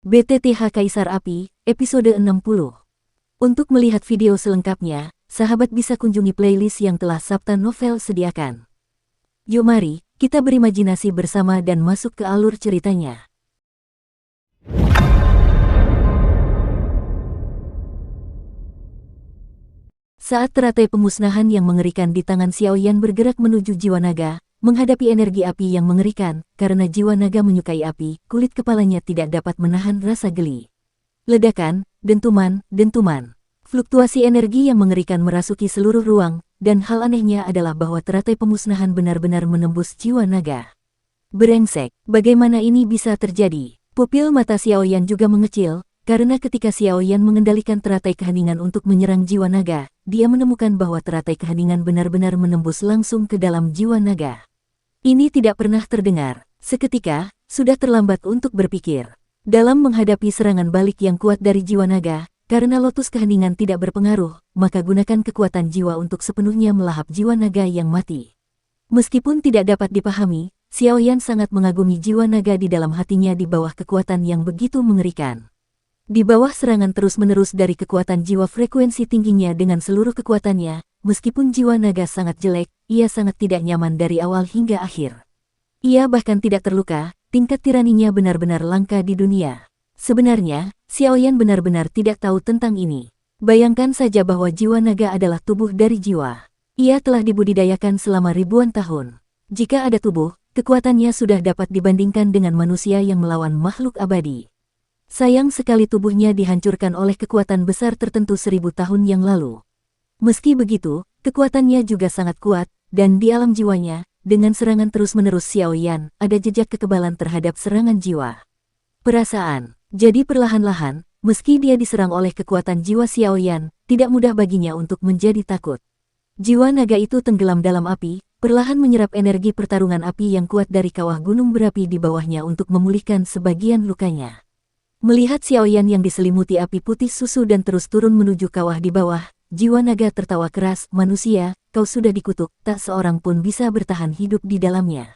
BTTH Kaisar Api, episode 60. Untuk melihat video selengkapnya, sahabat bisa kunjungi playlist yang telah Sabta Novel sediakan. Yuk mari, kita berimajinasi bersama dan masuk ke alur ceritanya. Saat teratai pemusnahan yang mengerikan di tangan Xiaoyan bergerak menuju jiwa naga, menghadapi energi api yang mengerikan, karena jiwa naga menyukai api, kulit kepalanya tidak dapat menahan rasa geli. Ledakan, dentuman, fluktuasi energi yang mengerikan merasuki seluruh ruang, dan hal anehnya adalah bahwa teratai pemusnahan benar-benar menembus jiwa naga. Brengsek, bagaimana ini bisa terjadi? Pupil mata Xiaoyan juga mengecil, karena ketika Xiaoyan mengendalikan teratai keheningan untuk menyerang jiwa naga, dia menemukan bahwa teratai keheningan benar-benar menembus langsung ke dalam jiwa naga. Ini tidak pernah terdengar. Seketika, sudah terlambat untuk berpikir. Dalam menghadapi serangan balik yang kuat dari jiwa naga, karena lotus keheningan tidak berpengaruh, maka gunakan kekuatan jiwa untuk sepenuhnya melahap jiwa naga yang mati. Meskipun tidak dapat dipahami, Xiaoyan sangat mengagumi jiwa naga di dalam hatinya di bawah kekuatan yang begitu mengerikan. Di bawah serangan terus-menerus dari kekuatan jiwa frekuensi tingginya dengan seluruh kekuatannya, meskipun jiwa naga sangat jelek, ia sangat tidak nyaman dari awal hingga akhir. Ia bahkan tidak terluka, tingkat tiraninya benar-benar langka di dunia. Sebenarnya, Xiaoyan benar-benar tidak tahu tentang ini. Bayangkan saja bahwa jiwa naga adalah tubuh dari jiwa. Ia telah dibudidayakan selama ribuan tahun. Jika ada tubuh, kekuatannya sudah dapat dibandingkan dengan manusia yang melawan makhluk abadi. Sayang sekali tubuhnya dihancurkan oleh kekuatan besar tertentu 1000 tahun yang lalu. Meski begitu, kekuatannya juga sangat kuat, dan di alam jiwanya, dengan serangan terus-menerus Xiaoyan, ada jejak kekebalan terhadap serangan jiwa. Perasaan. Jadi perlahan-lahan, meski dia diserang oleh kekuatan jiwa Xiaoyan, tidak mudah baginya untuk menjadi takut. Jiwa naga itu tenggelam dalam api, perlahan menyerap energi pertarungan api yang kuat dari kawah gunung berapi di bawahnya untuk memulihkan sebagian lukanya. Melihat Xiaoyan yang diselimuti api putih susu dan terus turun menuju kawah di bawah, jiwa naga tertawa keras, "Manusia, kau sudah dikutuk, tak seorang pun bisa bertahan hidup di dalamnya.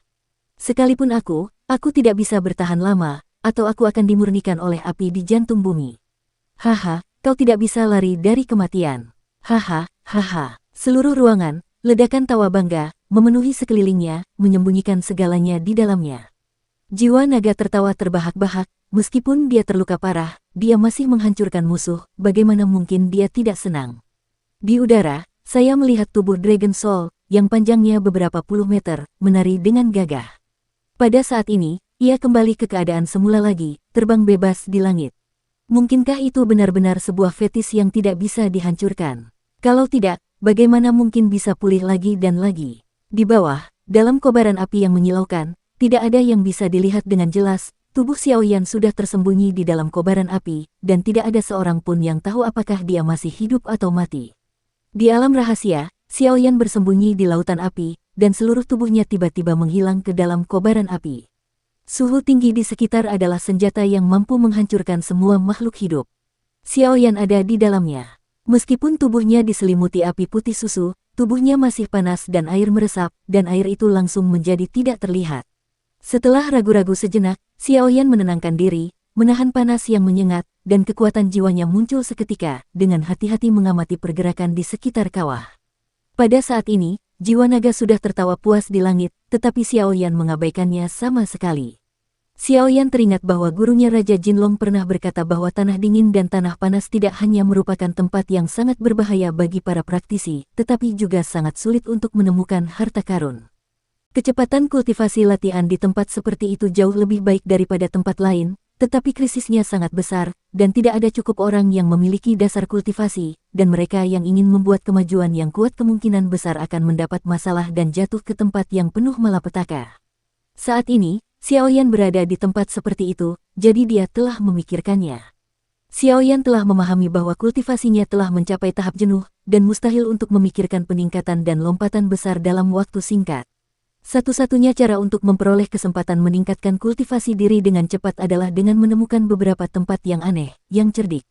Sekalipun aku tidak bisa bertahan lama, atau aku akan dimurnikan oleh api di jantung bumi. Haha, kau tidak bisa lari dari kematian. Haha, haha." Seluruh ruangan, ledakan tawa bangga, memenuhi sekelilingnya, menyembunyikan segalanya di dalamnya. Jiwa naga tertawa terbahak-bahak, meskipun dia terluka parah, dia masih menghancurkan musuh, bagaimana mungkin dia tidak senang. Di udara, saya melihat tubuh Dragon Soul, yang panjangnya beberapa puluh meter, menari dengan gagah. Pada saat ini, ia kembali ke keadaan semula lagi, terbang bebas di langit. Mungkinkah itu benar-benar sebuah fetis yang tidak bisa dihancurkan? Kalau tidak, bagaimana mungkin bisa pulih lagi dan lagi? Di bawah, dalam kobaran api yang menyilaukan, tidak ada yang bisa dilihat dengan jelas, tubuh Xiaoyan sudah tersembunyi di dalam kobaran api, dan tidak ada seorang pun yang tahu apakah dia masih hidup atau mati. Di alam rahasia, Xiaoyan bersembunyi di lautan api, dan seluruh tubuhnya tiba-tiba menghilang ke dalam kobaran api. Suhu tinggi di sekitar adalah senjata yang mampu menghancurkan semua makhluk hidup. Xiaoyan ada di dalamnya. Meskipun tubuhnya diselimuti api putih susu, tubuhnya masih panas dan air meresap, dan air itu langsung menjadi tidak terlihat. Setelah ragu-ragu sejenak, Xiaoyan menenangkan diri, menahan panas yang menyengat, dan kekuatan jiwanya muncul seketika, dengan hati-hati mengamati pergerakan di sekitar kawah. Pada saat ini, jiwa naga sudah tertawa puas di langit, tetapi Xiaoyan mengabaikannya sama sekali. Xiaoyan teringat bahwa gurunya Raja Jinlong pernah berkata bahwa tanah dingin dan tanah panas tidak hanya merupakan tempat yang sangat berbahaya bagi para praktisi, tetapi juga sangat sulit untuk menemukan harta karun. Kecepatan kultivasi latihan di tempat seperti itu jauh lebih baik daripada tempat lain, tetapi krisisnya sangat besar, dan tidak ada cukup orang yang memiliki dasar kultivasi, dan mereka yang ingin membuat kemajuan yang kuat kemungkinan besar akan mendapat masalah dan jatuh ke tempat yang penuh malapetaka. Saat ini, Xiaoyan berada di tempat seperti itu, jadi dia telah memikirkannya. Xiaoyan telah memahami bahwa kultivasinya telah mencapai tahap jenuh, dan mustahil untuk memikirkan peningkatan dan lompatan besar dalam waktu singkat. Satu-satunya cara untuk memperoleh kesempatan meningkatkan kultivasi diri dengan cepat adalah dengan menemukan beberapa tempat yang aneh, yang cerdik.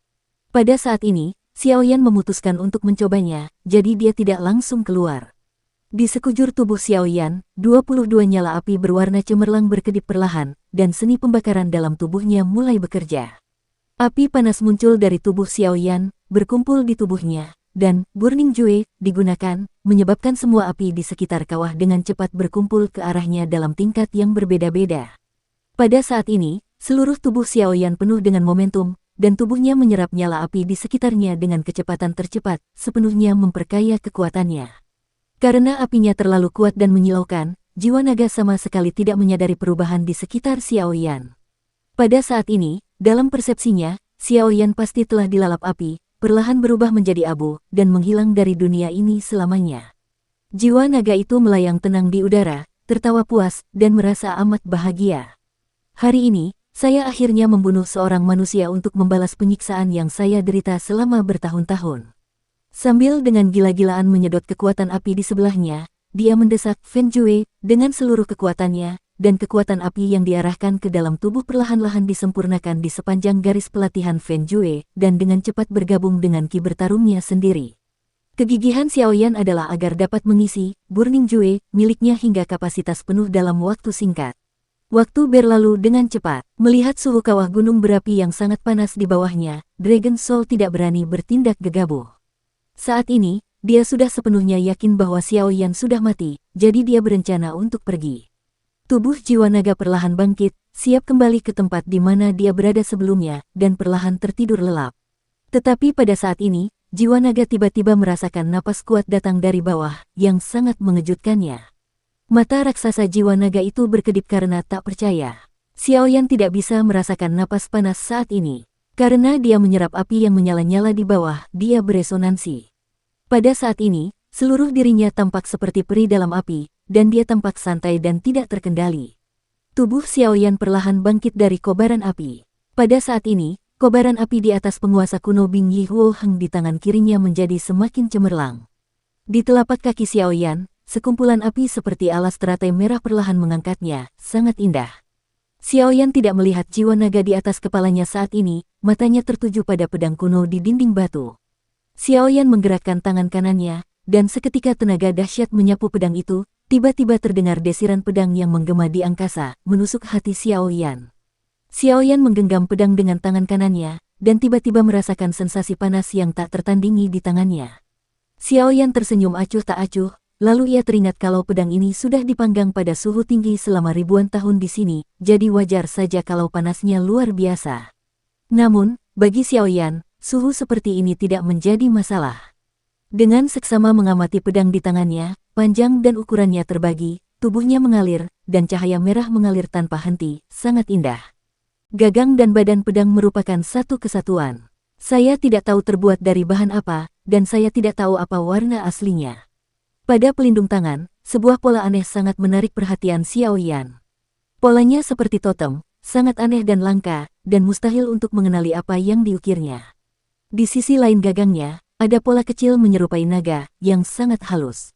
Pada saat ini, Xiaoyan memutuskan untuk mencobanya, jadi dia tidak langsung keluar. Di sekujur tubuh Xiaoyan, 22 nyala api berwarna cemerlang berkedip perlahan, dan seni pembakaran dalam tubuhnya mulai bekerja. Api panas muncul dari tubuh Xiao Yan, berkumpul di tubuhnya, dan Burning Jue digunakan, menyebabkan semua api di sekitar kawah dengan cepat berkumpul ke arahnya dalam tingkat yang berbeda-beda. Pada saat ini, seluruh tubuh Xiao Yan penuh dengan momentum, dan tubuhnya menyerap nyala api di sekitarnya dengan kecepatan tercepat, sepenuhnya memperkaya kekuatannya. Karena apinya terlalu kuat dan menyilaukan, jiwa naga sama sekali tidak menyadari perubahan di sekitar Xiao Yan. Pada saat ini, dalam persepsinya, Xiao Yan pasti telah dilalap api, perlahan berubah menjadi abu, dan menghilang dari dunia ini selamanya. Jiwa naga itu melayang tenang di udara, tertawa puas, dan merasa amat bahagia. Hari ini, saya akhirnya membunuh seorang manusia untuk membalas penyiksaan yang saya derita selama bertahun-tahun. Sambil dengan gila-gilaan menyedot kekuatan api di sebelahnya, dia mendesak Fen Jue dengan seluruh kekuatannya, dan kekuatan api yang diarahkan ke dalam tubuh perlahan-lahan disempurnakan di sepanjang garis pelatihan Fen Jue, dan dengan cepat bergabung dengan ki bertarungnya sendiri. Kegigihan Xiao Yan adalah agar dapat mengisi Burning Jue miliknya hingga kapasitas penuh dalam waktu singkat. Waktu berlalu dengan cepat. Melihat suhu kawah gunung berapi yang sangat panas di bawahnya, Dragon Soul tidak berani bertindak gegabah. Saat ini, dia sudah sepenuhnya yakin bahwa Xiao Yan sudah mati, jadi dia berencana untuk pergi. Tubuh jiwa naga perlahan bangkit, siap kembali ke tempat di mana dia berada sebelumnya, dan perlahan tertidur lelap. Tetapi pada saat ini, jiwa naga tiba-tiba merasakan napas kuat datang dari bawah, yang sangat mengejutkannya. Mata raksasa jiwa naga itu berkedip karena tak percaya. Xiao Yan tidak bisa merasakan napas panas saat ini. Karena dia menyerap api yang menyala-nyala di bawah, dia beresonansi. Pada saat ini, seluruh dirinya tampak seperti peri dalam api, dan dia tampak santai dan tidak terkendali. Tubuh Xiao Yan perlahan bangkit dari kobaran api. Pada saat ini, kobaran api di atas penguasa kuno Bing Yi Huo Heng di tangan kirinya menjadi semakin cemerlang. Di telapak kaki Xiao Yan, sekumpulan api seperti alas teratai merah perlahan mengangkatnya, sangat indah. Xiao Yan tidak melihat jiwa naga di atas kepalanya saat ini, matanya tertuju pada pedang kuno di dinding batu. Xiao Yan menggerakkan tangan kanannya, dan seketika tenaga dahsyat menyapu pedang itu, tiba-tiba terdengar desiran pedang yang menggema di angkasa, menusuk hati Xiao Yan. Xiao Yan menggenggam pedang dengan tangan kanannya, dan tiba-tiba merasakan sensasi panas yang tak tertandingi di tangannya. Xiao Yan tersenyum acuh tak acuh, lalu ia teringat kalau pedang ini sudah dipanggang pada suhu tinggi selama ribuan tahun di sini, jadi wajar saja kalau panasnya luar biasa. Namun, bagi Xiao Yan, suhu seperti ini tidak menjadi masalah. Dengan seksama mengamati pedang di tangannya, panjang dan ukurannya terbagi, tubuhnya mengalir, dan cahaya merah mengalir tanpa henti, sangat indah. Gagang dan badan pedang merupakan satu kesatuan. Saya tidak tahu terbuat dari bahan apa, dan saya tidak tahu apa warna aslinya. Pada pelindung tangan, sebuah pola aneh sangat menarik perhatian Xiao Yan. Polanya seperti totem, sangat aneh dan langka, dan mustahil untuk mengenali apa yang diukirnya. Di sisi lain gagangnya, ada pola kecil menyerupai naga, yang sangat halus.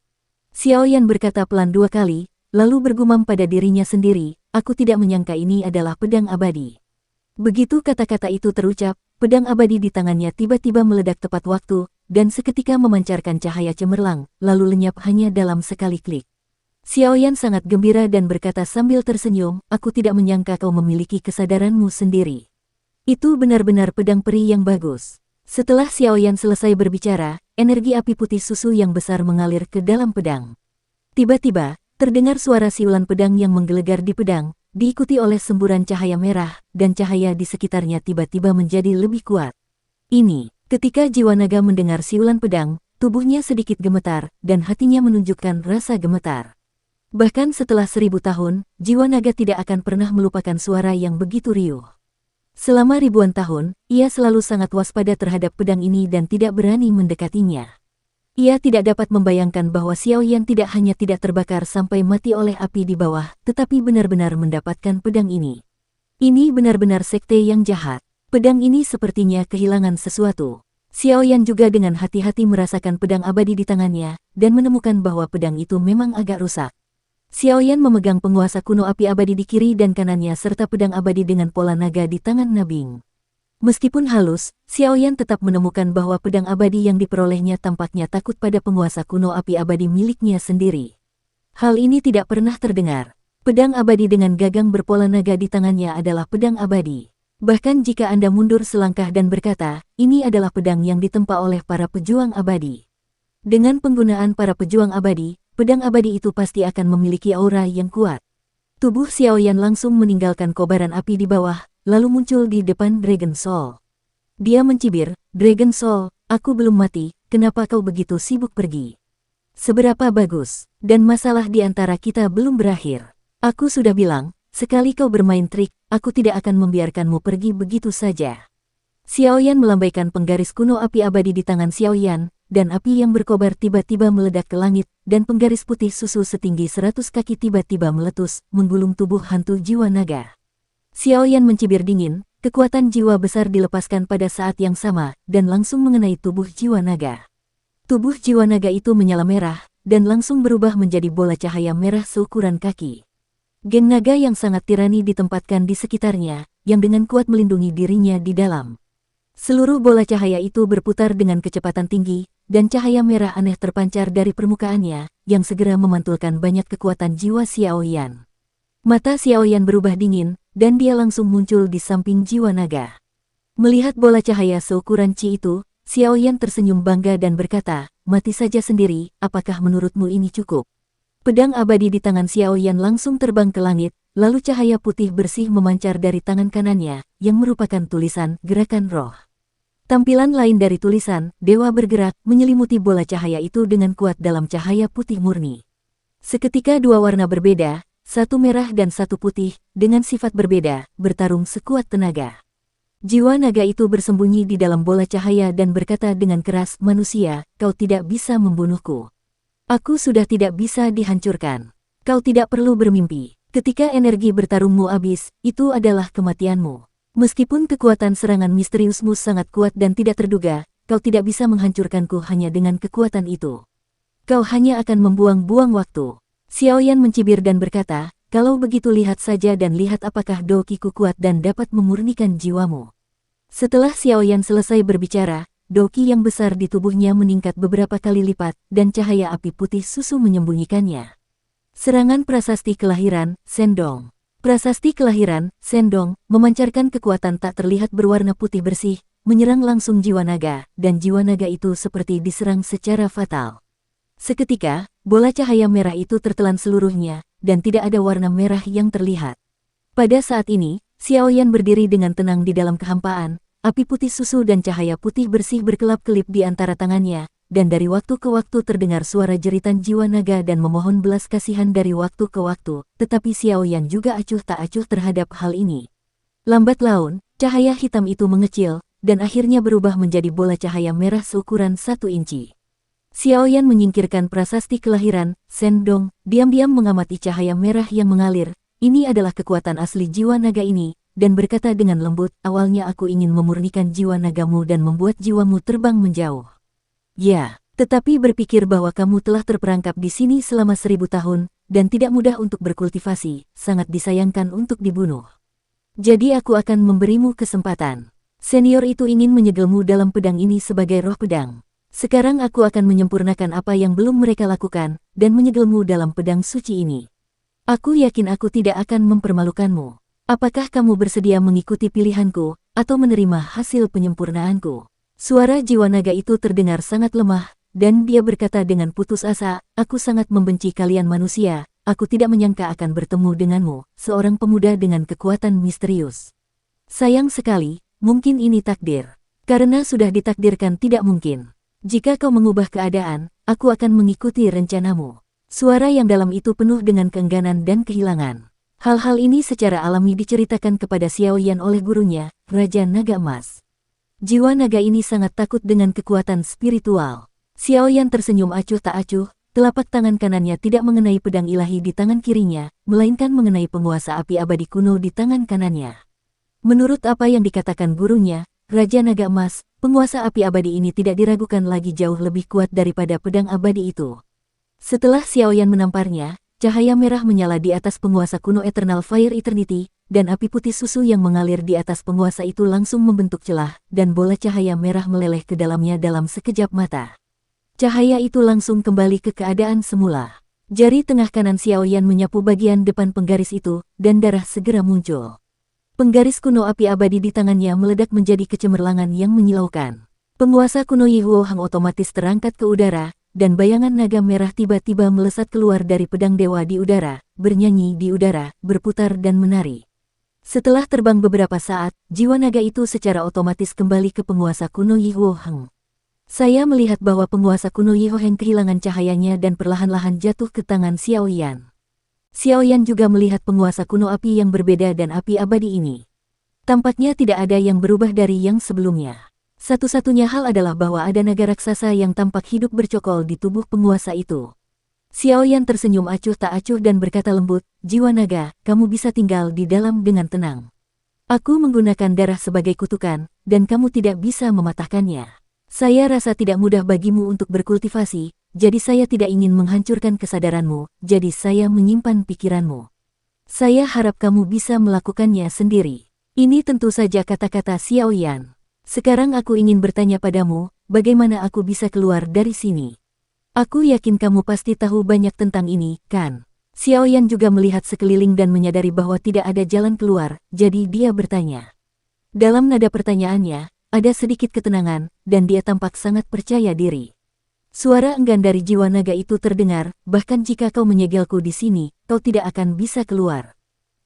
Xiao Yan berkata pelan 2 kali, lalu bergumam pada dirinya sendiri, aku tidak menyangka ini adalah pedang abadi. Begitu kata-kata itu terucap, pedang abadi di tangannya tiba-tiba meledak tepat waktu, dan seketika memancarkan cahaya cemerlang, lalu lenyap hanya dalam sekali klik. Xiao Yan sangat gembira dan berkata sambil tersenyum, aku tidak menyangka kau memiliki kesadaranmu sendiri. Itu benar-benar pedang peri yang bagus. Setelah Xiao Yan selesai berbicara, energi api putih susu yang besar mengalir ke dalam pedang. Tiba-tiba, terdengar suara siulan pedang yang menggelegar di pedang, diikuti oleh semburan cahaya merah, dan cahaya di sekitarnya tiba-tiba menjadi lebih kuat. Ketika jiwa naga mendengar siulan pedang, tubuhnya sedikit gemetar, dan hatinya menunjukkan rasa gemetar. Bahkan setelah 1000 tahun, jiwa naga tidak akan pernah melupakan suara yang begitu riuh. Selama ribuan tahun, ia selalu sangat waspada terhadap pedang ini dan tidak berani mendekatinya. Ia tidak dapat membayangkan bahwa Xiao Yan tidak hanya tidak terbakar sampai mati oleh api di bawah, tetapi benar-benar mendapatkan pedang ini. Ini benar-benar sekte yang jahat. Pedang ini sepertinya kehilangan sesuatu. Xiao Yan juga dengan hati-hati merasakan pedang abadi di tangannya, dan menemukan bahwa pedang itu memang agak rusak. Xiao Yan memegang penguasa kuno api abadi di kiri dan kanannya serta pedang abadi dengan pola naga di tangan Nabing. Meskipun halus, Xiao Yan tetap menemukan bahwa pedang abadi yang diperolehnya tampaknya takut pada penguasa kuno api abadi miliknya sendiri. Hal ini tidak pernah terdengar. Pedang abadi dengan gagang berpola naga di tangannya adalah pedang abadi. Bahkan jika Anda mundur selangkah dan berkata, ini adalah pedang yang ditempa oleh para pejuang abadi. Dengan penggunaan para pejuang abadi, pedang abadi itu pasti akan memiliki aura yang kuat. Tubuh Xiaoyan langsung meninggalkan kobaran api di bawah, lalu muncul di depan Dragon Soul. Dia mencibir, Dragon Soul, aku belum mati, kenapa kau begitu sibuk pergi? Seberapa bagus, dan masalah di antara kita belum berakhir. Aku sudah bilang, sekali kau bermain trik, aku tidak akan membiarkanmu pergi begitu saja. Xiaoyan melambaikan penggaris kuno api abadi di tangan Xiaoyan, dan api yang berkobar tiba-tiba meledak ke langit, dan penggaris putih susu setinggi 100 kaki tiba-tiba meletus, menggulung tubuh hantu jiwa naga. Xiaoyan mencibir dingin, kekuatan jiwa besar dilepaskan pada saat yang sama, dan langsung mengenai tubuh jiwa naga. Tubuh jiwa naga itu menyala merah, dan langsung berubah menjadi bola cahaya merah seukuran kaki. Geng naga yang sangat tirani ditempatkan di sekitarnya, yang dengan kuat melindungi dirinya di dalam. Seluruh bola cahaya itu berputar dengan kecepatan tinggi, dan cahaya merah aneh terpancar dari permukaannya, yang segera memantulkan banyak kekuatan jiwa Xiaoyan. Mata Xiaoyan berubah dingin, dan dia langsung muncul di samping jiwa naga. Melihat bola cahaya seukuran Ci itu, Xiaoyan tersenyum bangga dan berkata, mati saja sendiri, apakah menurutmu ini cukup? Pedang abadi di tangan Xiaoyan langsung terbang ke langit, lalu cahaya putih bersih memancar dari tangan kanannya, yang merupakan tulisan Gerakan Roh. Tampilan lain dari tulisan, Dewa bergerak, menyelimuti bola cahaya itu dengan kuat dalam cahaya putih murni. Seketika dua warna berbeda, satu merah dan satu putih, dengan sifat berbeda, bertarung sekuat tenaga. Jiwa naga itu bersembunyi di dalam bola cahaya dan berkata dengan keras, manusia, kau tidak bisa membunuhku. Aku sudah tidak bisa dihancurkan. Kau tidak perlu bermimpi. Ketika energi bertarungmu habis, itu adalah kematianmu. Meskipun kekuatan serangan misteriusmu sangat kuat dan tidak terduga, kau tidak bisa menghancurkanku hanya dengan kekuatan itu. Kau hanya akan membuang-buang waktu. Xiaoyan mencibir dan berkata, kalau begitu lihat saja dan lihat apakah dokiku kuat dan dapat memurnikan jiwamu. Setelah Xiaoyan selesai berbicara, doki yang besar di tubuhnya meningkat beberapa kali lipat, dan cahaya api putih susu menyembunyikannya. Serangan prasasti kelahiran, Sendong. Prasasti kelahiran, Sendong, memancarkan kekuatan tak terlihat berwarna putih bersih, menyerang langsung jiwa naga, dan jiwa naga itu seperti diserang secara fatal. Seketika, bola cahaya merah itu tertelan seluruhnya, dan tidak ada warna merah yang terlihat. Pada saat ini, Xiaoyan berdiri dengan tenang di dalam kehampaan. Api putih susu dan cahaya putih bersih berkelap-kelip di antara tangannya, dan dari waktu ke waktu terdengar suara jeritan jiwa naga dan memohon belas kasihan dari waktu ke waktu, tetapi Xiaoyan juga acuh tak acuh terhadap hal ini. Lambat laun, cahaya hitam itu mengecil, dan akhirnya berubah menjadi bola cahaya merah seukuran 1 inci. Xiaoyan menyingkirkan prasasti kelahiran, Sendong, diam-diam mengamati cahaya merah yang mengalir. Ini adalah kekuatan asli jiwa naga ini, dan berkata dengan lembut, awalnya aku ingin memurnikan jiwa nagamu dan membuat jiwamu terbang menjauh. Ya, tetapi berpikir bahwa kamu telah terperangkap di sini selama 1000 tahun, dan tidak mudah untuk berkultivasi, sangat disayangkan untuk dibunuh. Jadi aku akan memberimu kesempatan. Senior itu ingin menyegelmu dalam pedang ini sebagai roh pedang. Sekarang aku akan menyempurnakan apa yang belum mereka lakukan, dan menyegelmu dalam pedang suci ini. Aku yakin aku tidak akan mempermalukanmu. Apakah kamu bersedia mengikuti pilihanku, atau menerima hasil penyempurnaanku? Suara jiwa naga itu terdengar sangat lemah, dan dia berkata dengan putus asa, aku sangat membenci kalian manusia, aku tidak menyangka akan bertemu denganmu, seorang pemuda dengan kekuatan misterius. Sayang sekali, mungkin ini takdir. Karena sudah ditakdirkan tidak mungkin. Jika kau mengubah keadaan, aku akan mengikuti rencanamu. Suara yang dalam itu penuh dengan keengganan dan kehilangan. Hal-hal ini secara alami diceritakan kepada Xiaoyan oleh gurunya, Raja Naga Emas. Jiwa naga ini sangat takut dengan kekuatan spiritual. Xiaoyan tersenyum acuh tak acuh, telapak tangan kanannya tidak mengenai pedang ilahi di tangan kirinya, melainkan mengenai penguasa api abadi kuno di tangan kanannya. Menurut apa yang dikatakan gurunya, Raja Naga Emas, penguasa api abadi ini tidak diragukan lagi jauh lebih kuat daripada pedang abadi itu. Setelah Xiaoyan menamparnya, cahaya merah menyala di atas penguasa kuno Eternal Fire Eternity, dan api putih susu yang mengalir di atas penguasa itu langsung membentuk celah, dan bola cahaya merah meleleh ke dalamnya dalam sekejap mata. Cahaya itu langsung kembali ke keadaan semula. Jari tengah kanan Xiaoyan menyapu bagian depan penggaris itu, dan darah segera muncul. Penggaris kuno api abadi di tangannya meledak menjadi kecemerlangan yang menyilaukan. Penguasa kuno Yi Huo Hang otomatis terangkat ke udara, dan bayangan naga merah tiba-tiba melesat keluar dari pedang dewa di udara, bernyanyi di udara, berputar dan menari. Setelah terbang beberapa saat, jiwa naga itu secara otomatis kembali ke penguasa kuno Yi Huo Hang. Saya melihat bahwa penguasa kuno Yi Huo Hang kehilangan cahayanya dan perlahan-lahan jatuh ke tangan Xiao Yan. Xiao Yan juga melihat penguasa kuno api yang berbeda dan api abadi ini. Tampaknya tidak ada yang berubah dari yang sebelumnya. Satu-satunya hal adalah bahwa ada naga raksasa yang tampak hidup bercokol di tubuh penguasa itu. Xiao Yan tersenyum acuh tak acuh dan berkata lembut, "Jiwa naga, kamu bisa tinggal di dalam dengan tenang. Aku menggunakan darah sebagai kutukan, dan kamu tidak bisa mematahkannya. Saya rasa tidak mudah bagimu untuk berkultivasi, jadi saya tidak ingin menghancurkan kesadaranmu, jadi saya menyimpan pikiranmu. Saya harap kamu bisa melakukannya sendiri." Ini tentu saja kata-kata Xiao Yan. "Sekarang aku ingin bertanya padamu, bagaimana aku bisa keluar dari sini? Aku yakin kamu pasti tahu banyak tentang ini, kan?" Xiao Yan juga melihat sekeliling dan menyadari bahwa tidak ada jalan keluar, jadi dia bertanya. Dalam nada pertanyaannya, ada sedikit ketenangan, dan dia tampak sangat percaya diri. Suara enggan dari jiwa naga itu terdengar, "Bahkan jika kau menyegelku di sini, kau tidak akan bisa keluar.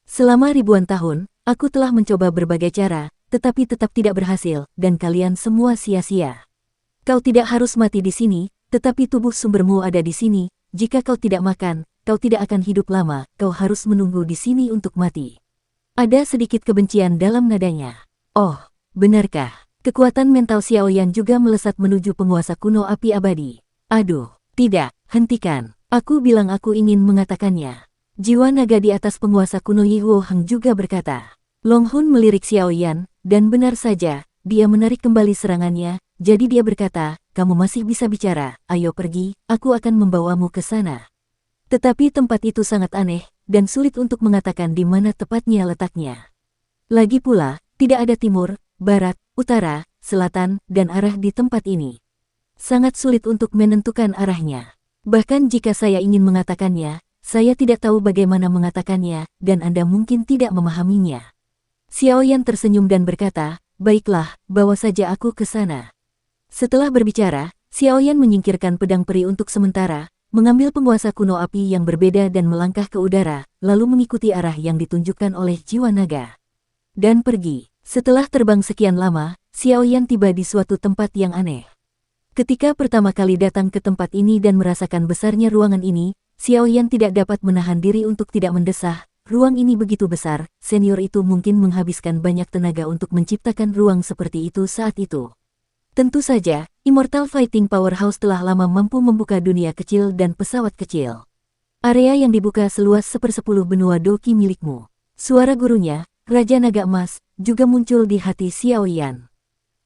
Selama ribuan tahun, aku telah mencoba berbagai cara, tetapi tetap tidak berhasil, dan kalian semua sia-sia. Kau tidak harus mati di sini, tetapi tubuh sumbermu ada di sini. Jika kau tidak makan, kau tidak akan hidup lama, kau harus menunggu di sini untuk mati." Ada sedikit kebencian dalam nadanya. Oh, benarkah? Kekuatan mental Xiao Yan juga melesat menuju penguasa kuno api abadi. "Aduh, tidak, hentikan. Aku bilang aku ingin mengatakannya." Jiwa naga di atas penguasa kuno Yi Huo Hang juga berkata. Long Hun melirik Xiao Yan, dan benar saja, dia menarik kembali serangannya, jadi dia berkata, "Kamu masih bisa bicara, ayo pergi, aku akan membawamu ke sana." Tetapi tempat itu sangat aneh, dan sulit untuk mengatakan di mana tepatnya letaknya. Lagi pula, tidak ada timur, barat, utara, selatan, dan arah di tempat ini. Sangat sulit untuk menentukan arahnya. Bahkan jika saya ingin mengatakannya, saya tidak tahu bagaimana mengatakannya, dan Anda mungkin tidak memahaminya. Xiao Yan tersenyum dan berkata, "Baiklah, bawa saja aku ke sana." Setelah berbicara, Xiao Yan menyingkirkan pedang peri untuk sementara, mengambil penguasa kuno api yang berbeda dan melangkah ke udara, lalu mengikuti arah yang ditunjukkan oleh jiwa naga. Dan pergi. Setelah terbang sekian lama, Xiao Yan tiba di suatu tempat yang aneh. Ketika pertama kali datang ke tempat ini dan merasakan besarnya ruangan ini, Xiao Yan tidak dapat menahan diri untuk tidak mendesah. Ruang ini begitu besar, senior itu mungkin menghabiskan banyak tenaga untuk menciptakan ruang seperti itu saat itu. Tentu saja, Immortal Fighting Powerhouse telah lama mampu membuka dunia kecil dan pesawat kecil. Area yang dibuka seluas 1/10 benua Doki milikmu. Suara gurunya, Raja Naga Emas, juga muncul di hati Xiao Yan.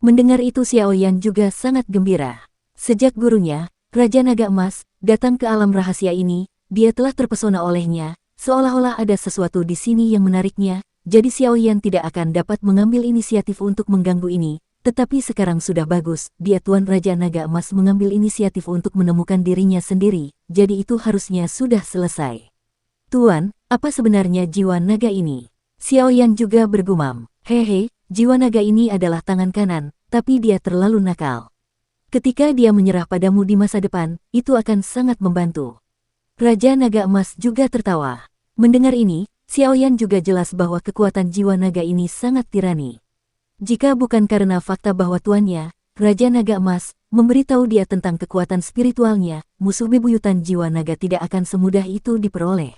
Mendengar itu Xiao Yan juga sangat gembira. Sejak gurunya, Raja Naga Emas, datang ke alam rahasia ini, dia telah terpesona olehnya, seolah-olah ada sesuatu di sini yang menariknya, jadi Xiao Yan tidak akan dapat mengambil inisiatif untuk mengganggu ini, tetapi sekarang sudah bagus, dia Tuan Raja Naga Emas mengambil inisiatif untuk menemukan dirinya sendiri, jadi itu harusnya sudah selesai. "Tuan, apa sebenarnya jiwa naga ini?" Xiao Yan juga bergumam. "Hehe, jiwa naga ini adalah tangan kanan, tapi dia terlalu nakal. Ketika dia menyerah padamu di masa depan, itu akan sangat membantu." Raja Naga Emas juga tertawa. Mendengar ini, Xiao Yan juga jelas bahwa kekuatan jiwa naga ini sangat tirani. Jika bukan karena fakta bahwa tuannya, Raja Naga Emas, memberitahu dia tentang kekuatan spiritualnya, musuh bebuyutan jiwa naga tidak akan semudah itu diperoleh.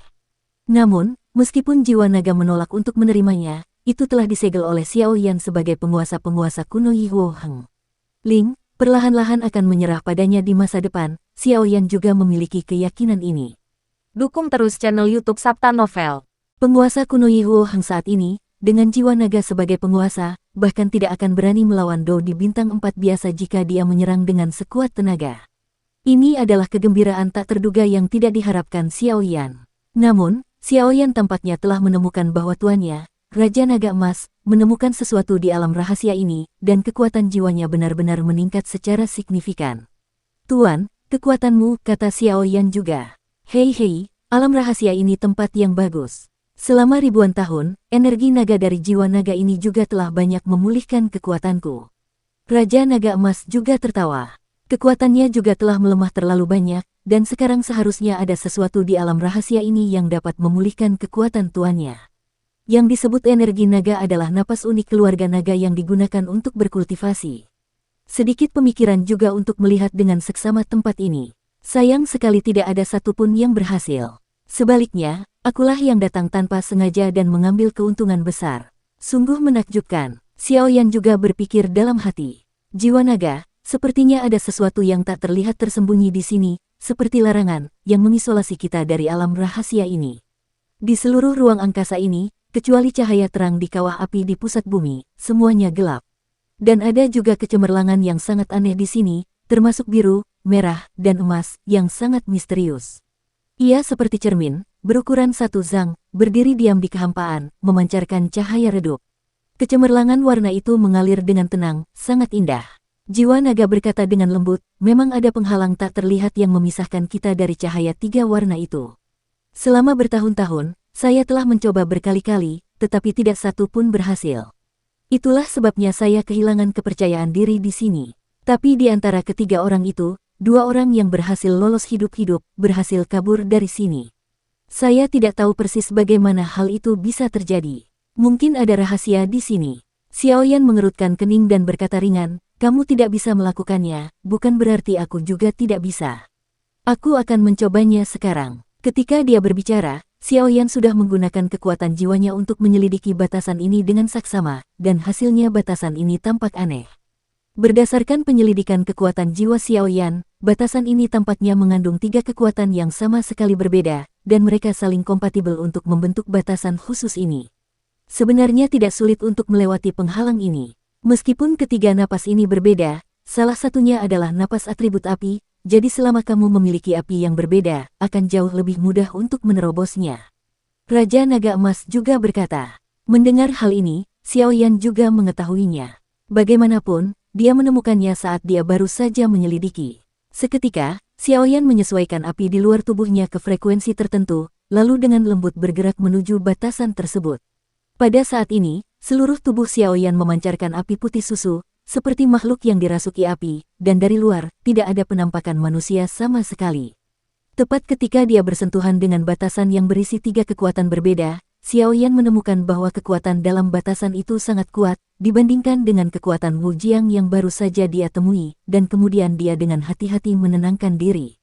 Namun, meskipun jiwa naga menolak untuk menerimanya, itu telah disegel oleh Xiao Yan sebagai penguasa-penguasa kuno Yi Huo Hang. Ling, perlahan-lahan akan menyerah padanya di masa depan, Xiao Yan juga memiliki keyakinan ini. Dukung terus channel YouTube Sabta Novel. Penguasa kuno Yi Huo Hang saat ini, dengan jiwa naga sebagai penguasa, bahkan tidak akan berani melawan Dou di bintang 4 biasa jika dia menyerang dengan sekuat tenaga. Ini adalah kegembiraan tak terduga yang tidak diharapkan Xiao Yan. Namun, Xiao Yan tampaknya telah menemukan bahwa tuannya, Raja Naga Emas, menemukan sesuatu di alam rahasia ini, dan kekuatan jiwanya benar-benar meningkat secara signifikan. "Tuan, kekuatanmu," kata Xiao Yan juga. "Hei, alam rahasia ini tempat yang bagus." Selama ribuan tahun, energi naga dari jiwa naga ini juga telah banyak memulihkan kekuatanku. Raja Naga Emas juga tertawa. Kekuatannya juga telah melemah terlalu banyak, dan sekarang seharusnya ada sesuatu di alam rahasia ini yang dapat memulihkan kekuatan tuannya. Yang disebut energi naga adalah napas unik keluarga naga yang digunakan untuk berkultivasi. Sedikit pemikiran juga untuk melihat dengan seksama tempat ini. Sayang sekali tidak ada satupun yang berhasil. Sebaliknya, akulah yang datang tanpa sengaja dan mengambil keuntungan besar. Sungguh menakjubkan. Xiao Yan juga berpikir dalam hati. Jiwa naga, sepertinya ada sesuatu yang tak terlihat tersembunyi di sini, seperti larangan yang mengisolasi kita dari alam rahasia ini. Di seluruh ruang angkasa ini, kecuali cahaya terang di kawah api di pusat bumi, semuanya gelap. Dan ada juga kecemerlangan yang sangat aneh di sini, termasuk biru, merah, dan emas yang sangat misterius. Ia seperti cermin, berukuran 1 zang, berdiri diam di kehampaan, memancarkan cahaya redup. Kecemerlangan warna itu mengalir dengan tenang, sangat indah. Jiwa naga berkata dengan lembut, memang ada penghalang tak terlihat yang memisahkan kita dari cahaya 3 warna itu. Selama bertahun-tahun, saya telah mencoba berkali-kali, tetapi tidak satu pun berhasil. Itulah sebabnya saya kehilangan kepercayaan diri di sini. Tapi di antara ketiga orang itu, 2 orang yang berhasil lolos hidup-hidup, berhasil kabur dari sini. Saya tidak tahu persis bagaimana hal itu bisa terjadi. Mungkin ada rahasia di sini. Xiao Yan mengerutkan kening dan berkata ringan, kamu tidak bisa melakukannya, bukan berarti aku juga tidak bisa. Aku akan mencobanya sekarang. Ketika dia berbicara, Xiao Yan sudah menggunakan kekuatan jiwanya untuk menyelidiki batasan ini dengan saksama, dan hasilnya batasan ini tampak aneh. Berdasarkan penyelidikan kekuatan jiwa Xiao Yan, batasan ini tampaknya mengandung 3 kekuatan yang sama sekali berbeda, dan mereka saling kompatibel untuk membentuk batasan khusus ini. Sebenarnya tidak sulit untuk melewati penghalang ini. Meskipun ketiga napas ini berbeda, salah satunya adalah napas atribut api, jadi selama kamu memiliki api yang berbeda, akan jauh lebih mudah untuk menerobosnya. Raja Naga Emas juga berkata. Mendengar hal ini, Xiao Yan juga mengetahuinya. Bagaimanapun, dia menemukannya saat dia baru saja menyelidiki. Seketika, Xiao Yan menyesuaikan api di luar tubuhnya ke frekuensi tertentu, lalu dengan lembut bergerak menuju batasan tersebut. Pada saat ini, seluruh tubuh Xiao Yan memancarkan api putih susu, seperti makhluk yang dirasuki api, dan dari luar, tidak ada penampakan manusia sama sekali. Tepat ketika dia bersentuhan dengan batasan yang berisi 3 kekuatan berbeda, Xiao Yan menemukan bahwa kekuatan dalam batasan itu sangat kuat, dibandingkan dengan kekuatan Wu Jiang yang baru saja dia temui, dan kemudian dia dengan hati-hati menenangkan diri.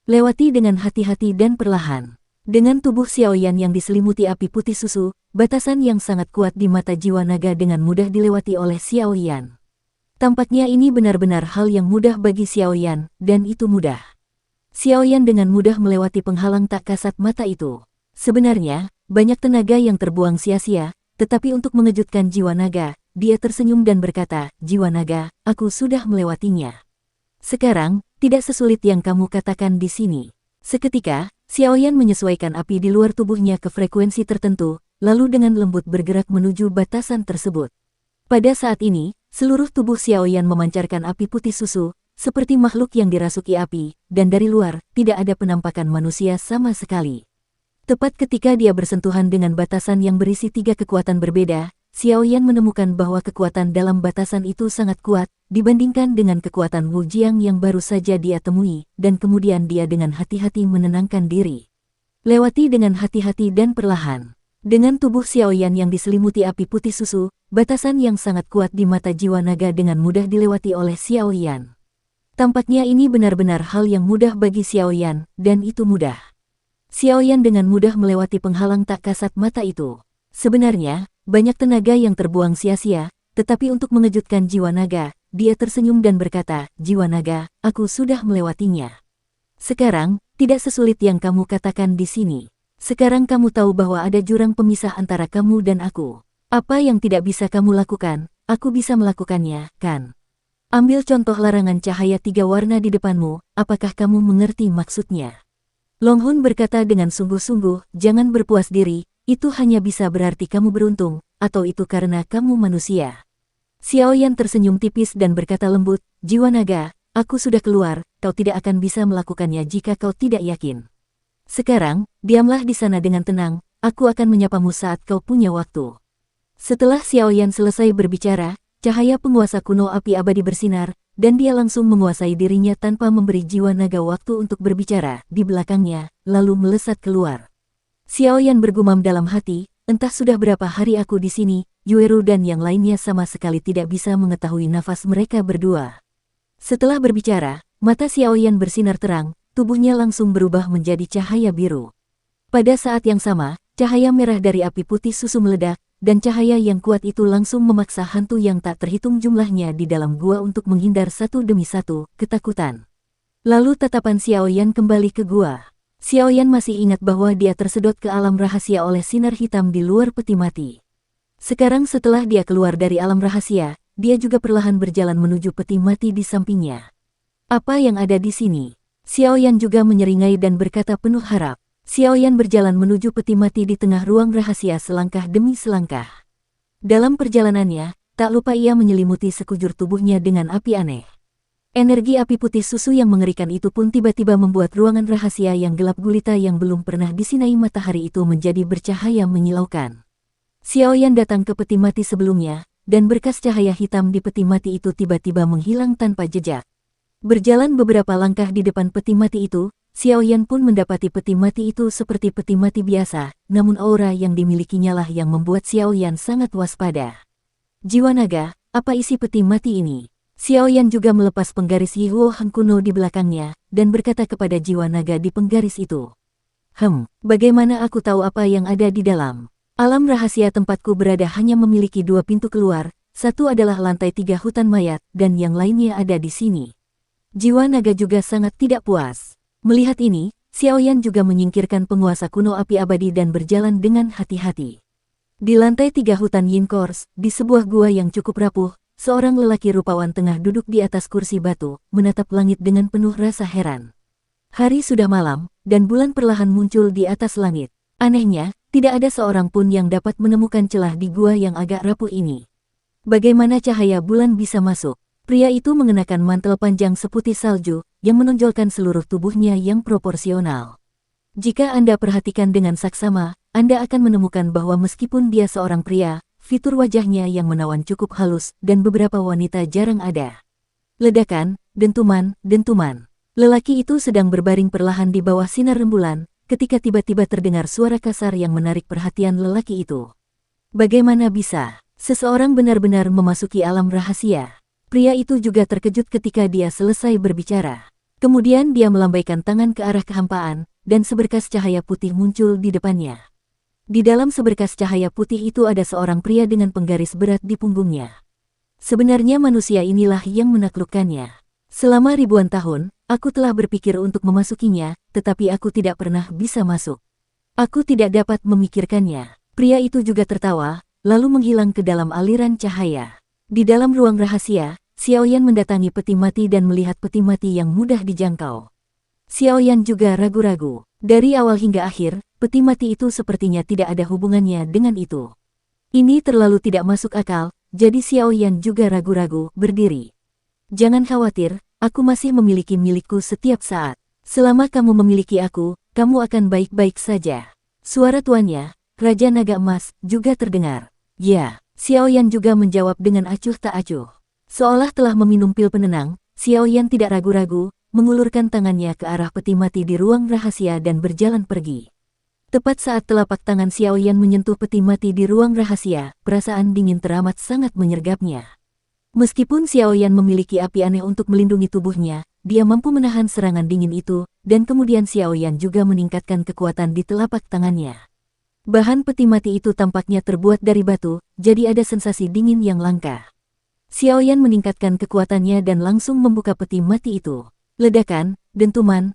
Lewati dengan hati-hati dan perlahan. Dengan tubuh Xiao Yan yang diselimuti api putih susu, batasan yang sangat kuat di mata jiwa naga dengan mudah dilewati oleh Xiao Yan. Tampaknya ini benar-benar hal yang mudah bagi Xiao Yan, dan itu mudah. Xiao Yan dengan mudah melewati penghalang tak kasat mata itu. Sebenarnya, banyak tenaga yang terbuang sia-sia, tetapi untuk mengejutkan jiwa naga, dia tersenyum dan berkata, jiwa naga, aku sudah melewatinya. Sekarang, tidak sesulit yang kamu katakan di sini. Seketika, Xiao Yan menyesuaikan api di luar tubuhnya ke frekuensi tertentu, lalu dengan lembut bergerak menuju batasan tersebut. Pada saat ini, seluruh tubuh Xiao Yan memancarkan api putih susu, seperti makhluk yang dirasuki api, dan dari luar, tidak ada penampakan manusia sama sekali. Tepat ketika dia bersentuhan dengan batasan yang berisi 3 kekuatan berbeda, Xiao Yan menemukan bahwa kekuatan dalam batasan itu sangat kuat, dibandingkan dengan kekuatan Wu Jiang yang baru saja dia temui, dan kemudian dia dengan hati-hati menenangkan diri. Lewati dengan hati-hati dan perlahan. Dengan tubuh Xiao Yan yang diselimuti api putih susu, batasan yang sangat kuat di mata jiwa naga dengan mudah dilewati oleh Xiao Yan. Tampaknya ini benar-benar hal yang mudah bagi Xiao Yan, dan itu mudah. Xiao Yan dengan mudah melewati penghalang tak kasat mata itu. Sebenarnya, banyak tenaga yang terbuang sia-sia, tetapi untuk mengejutkan jiwa naga, dia tersenyum dan berkata, jiwa naga, aku sudah melewatinya. Sekarang, tidak sesulit yang kamu katakan di sini. Sekarang kamu tahu bahwa ada jurang pemisah antara kamu dan aku. Apa yang tidak bisa kamu lakukan, aku bisa melakukannya, kan? Ambil contoh larangan cahaya 3 warna di depanmu, apakah kamu mengerti maksudnya? Long Hun berkata dengan sungguh-sungguh, jangan berpuas diri, itu hanya bisa berarti kamu beruntung, atau itu karena kamu manusia. Xiao Yan tersenyum tipis dan berkata lembut, jiwa naga, aku sudah keluar, kau tidak akan bisa melakukannya jika kau tidak yakin. Sekarang, diamlah di sana dengan tenang, aku akan menyapamu saat kau punya waktu. Setelah Xiaoyan selesai berbicara, cahaya penguasa kuno api abadi bersinar, dan dia langsung menguasai dirinya tanpa memberi jiwa naga waktu untuk berbicara di belakangnya, lalu melesat keluar. Xiaoyan bergumam dalam hati, entah sudah berapa hari aku di sini, Yueru dan yang lainnya sama sekali tidak bisa mengetahui nafas mereka berdua. Setelah berbicara, mata Xiaoyan bersinar terang, tubuhnya langsung berubah menjadi cahaya biru. Pada saat yang sama, cahaya merah dari api putih susu meledak, dan cahaya yang kuat itu langsung memaksa hantu yang tak terhitung jumlahnya di dalam gua untuk menghindar satu demi satu, ketakutan. Lalu tatapan Xiaoyan kembali ke gua. Xiaoyan masih ingat bahwa dia tersedot ke alam rahasia oleh sinar hitam di luar peti mati. Sekarang setelah dia keluar dari alam rahasia, dia juga perlahan berjalan menuju peti mati di sampingnya. Apa yang ada di sini? Xiaoyan juga menyeringai dan berkata penuh harap. Xiaoyan berjalan menuju peti mati di tengah ruang rahasia selangkah demi selangkah. Dalam perjalanannya, tak lupa ia menyelimuti sekujur tubuhnya dengan api aneh. Energi api putih susu yang mengerikan itu pun tiba-tiba membuat ruangan rahasia yang gelap gulita yang belum pernah disinai matahari itu menjadi bercahaya menyilaukan. Xiaoyan datang ke peti mati sebelumnya, dan berkas cahaya hitam di peti mati itu tiba-tiba menghilang tanpa jejak. Berjalan beberapa langkah di depan peti mati itu, Xiaoyan pun mendapati peti mati itu seperti peti mati biasa, namun aura yang dimilikinya lah yang membuat Xiaoyan sangat waspada. Jiwa naga, apa isi peti mati ini? Xiaoyan juga melepas penggaris Yihuo Han kuno di belakangnya, dan berkata kepada jiwa naga di penggaris itu. Bagaimana aku tahu apa yang ada di dalam? Alam rahasia tempatku berada hanya memiliki 2 pintu keluar, satu adalah lantai 3 hutan mayat, dan yang lainnya ada di sini. Jiwa naga juga sangat tidak puas. Melihat ini, Xiaoyan juga menyingkirkan penguasa kuno api abadi dan berjalan dengan hati-hati. Di lantai 3 hutan Yin Kors, di sebuah gua yang cukup rapuh, seorang lelaki rupawan tengah duduk di atas kursi batu, menatap langit dengan penuh rasa heran. Hari sudah malam, dan bulan perlahan muncul di atas langit. Anehnya, tidak ada seorang pun yang dapat menemukan celah di gua yang agak rapuh ini. Bagaimana cahaya bulan bisa masuk? Pria itu mengenakan mantel panjang seputih salju, yang menonjolkan seluruh tubuhnya yang proporsional. Jika Anda perhatikan dengan saksama, Anda akan menemukan bahwa meskipun dia seorang pria, fitur wajahnya yang menawan cukup halus, dan beberapa wanita jarang ada. Ledakan, dentuman. Lelaki itu sedang berbaring perlahan di bawah sinar rembulan, ketika tiba-tiba terdengar suara kasar yang menarik perhatian lelaki itu. Bagaimana bisa seseorang benar-benar memasuki alam rahasia? Pria itu juga terkejut ketika dia selesai berbicara. Kemudian dia melambaikan tangan ke arah kehampaan, dan seberkas cahaya putih muncul di depannya. Di dalam seberkas cahaya putih itu ada seorang pria dengan penggaris berat di punggungnya. Sebenarnya manusia inilah yang menaklukkannya. Selama ribuan tahun, aku telah berpikir untuk memasukinya, tetapi aku tidak pernah bisa masuk. Aku tidak dapat memikirkannya. Pria itu juga tertawa, lalu menghilang ke dalam aliran cahaya. Di dalam ruang rahasia, Xiaoyan mendatangi peti mati dan melihat peti mati yang mudah dijangkau. Xiaoyan juga ragu-ragu. Dari awal hingga akhir, peti mati itu sepertinya tidak ada hubungannya dengan itu. Ini terlalu tidak masuk akal, jadi Xiaoyan juga ragu-ragu, berdiri. Jangan khawatir, aku masih memiliki milikku setiap saat. Selama kamu memiliki aku, kamu akan baik-baik saja. Suara tuannya, Raja Naga Emas, juga terdengar. Ya, Xiaoyan juga menjawab dengan acuh tak acuh. Seolah telah meminum pil penenang, Xiaoyan tidak ragu-ragu, mengulurkan tangannya ke arah peti mati di ruang rahasia dan berjalan pergi. Tepat saat telapak tangan Xiaoyan menyentuh peti mati di ruang rahasia, perasaan dingin teramat sangat menyergapnya. Meskipun Xiaoyan memiliki api aneh untuk melindungi tubuhnya, dia mampu menahan serangan dingin itu, dan kemudian Xiaoyan juga meningkatkan kekuatan di telapak tangannya. Bahan peti mati itu tampaknya terbuat dari batu, jadi ada sensasi dingin yang langka. Xiaoyan meningkatkan kekuatannya dan langsung membuka peti mati itu. Ledakan, dentuman.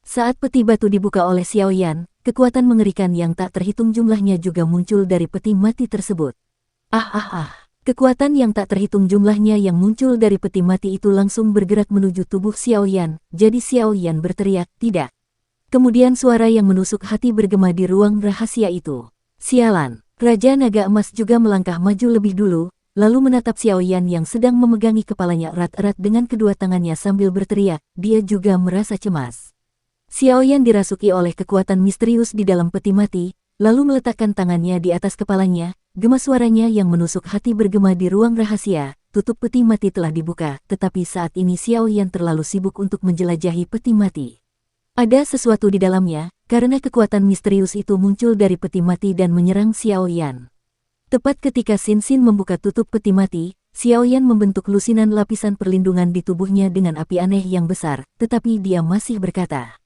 Saat peti batu dibuka oleh Xiaoyan, kekuatan mengerikan yang tak terhitung jumlahnya juga muncul dari peti mati tersebut. Kekuatan yang tak terhitung jumlahnya yang muncul dari peti mati itu langsung bergerak menuju tubuh Xiaoyan, jadi Xiaoyan berteriak, tidak. Kemudian suara yang menusuk hati bergema di ruang rahasia itu. Sialan, Raja Naga Emas juga melangkah maju lebih dulu, lalu menatap Xiaoyan yang sedang memegangi kepalanya erat-erat dengan kedua tangannya sambil berteriak, dia juga merasa cemas. Xiaoyan dirasuki oleh kekuatan misterius di dalam peti mati, lalu meletakkan tangannya di atas kepalanya. Gema suaranya yang menusuk hati bergema di ruang rahasia. Tutup peti mati telah dibuka, tetapi saat ini Xiao Yan terlalu sibuk untuk menjelajahi peti mati. Ada sesuatu di dalamnya, karena kekuatan misterius itu muncul dari peti mati dan menyerang Xiao Yan. Tepat ketika Xin Xin membuka tutup peti mati, Xiao Yan membentuk lusinan lapisan perlindungan di tubuhnya dengan api aneh yang besar, tetapi dia masih berkata,